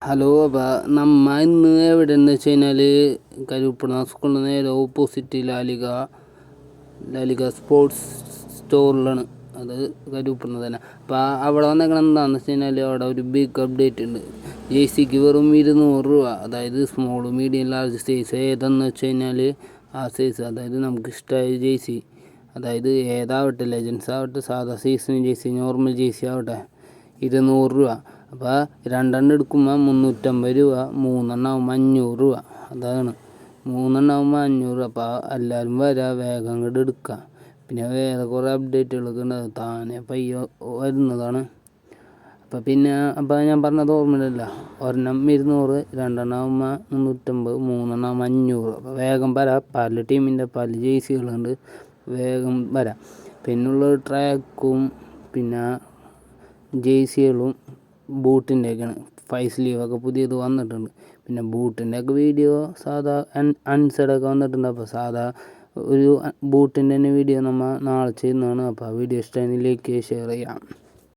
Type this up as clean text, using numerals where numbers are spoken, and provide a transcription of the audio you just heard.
Hello, അപ്പോൾ നമ്മ ഇന്ന് എവിടെയെന്ന് വെച്ച് കഴിഞ്ഞാൽ കരുപ്പണ സ്കൂളിന് നേരെ ഓപ്പോസിറ്റ് ലാലിക സ്പോർട്സ് സ്റ്റോറിലാണ്. അത് കരുപ്പണ തന്നെ. അപ്പോൾ അവിടെ വന്നേക്കണം എന്താണെന്ന് വെച്ച് കഴിഞ്ഞാൽ അവിടെ ഒരു ബിഗ് അപ്ഡേറ്റ് ഉണ്ട്. ജേഴ്സിക്ക് വെറും 200 രൂപ, അതായത് സ്മോൾ മീഡിയം ലാർജ് സൈസ് ഏതെന്ന് വെച്ച് കഴിഞ്ഞാൽ ആ സൈസ്, അതായത് നമുക്ക് ഇഷ്ടമായ ജേഴ്സി, അതായത് ഏതാവട്ടെ, ലെജൻസ് ആവട്ടെ, സാധാ സീസൺ ജേഴ്സി, നോർമൽ ജേഴ്സി ആവട്ടെ, 200 രൂപ. അപ്പോൾ രണ്ടെണ്ണം എടുക്കുമ്പോൾ 350 രൂപ, മൂന്നെണ്ണം ആകുമ്പോൾ 500 രൂപ. അതാണ് 3എണ്ണം ആകുമ്പോൾ 500 രൂപ. അപ്പോൾ എല്ലാവരും വേഗം അങ്ങോട്ട് എടുക്കുക. പിന്നെ വേറെ കുറേ അപ്ഡേറ്റുകളൊക്കെ ഉണ്ട്, താനെ പയ്യെ വരുന്നതാണ്. അപ്പോൾ ഞാൻ പറഞ്ഞത് ഓർമ്മയില്ല, ഒരെണ്ണം 200, രണ്ടെണ്ണം ആകുമ്പോൾ 350, മൂന്നെണ്ണം ആകുമ്പോൾ 500. അപ്പോൾ വേഗം വരാം, പല ടീമിൻ്റെ പല ജേഴ്സികളുണ്ട്, വേഗം വരാം. പിന്നുള്ള ട്രാക്കും പിന്നെ ജേഴ്സികളും ബൂട്ടിൻ്റെയൊക്കെയാണ്. 5 സ്ലീവൊക്കെ പുതിയത് വന്നിട്ടുണ്ട്. പിന്നെ ബൂട്ടിൻ്റെയൊക്കെ വീഡിയോ സാധാ അൺസൈഡൊക്കെ വന്നിട്ടുണ്ട്. അപ്പോൾ സാധാ ഒരു ബൂട്ടിൻ്റെ തന്നെ വീഡിയോ നമ്മൾ നാളെ ചെയ്യുന്നതാണ്. അപ്പോൾ ആ വീഡിയോ ഇഷ്ടമായി ലൈക്ക് ഷെയർ ചെയ്യാം.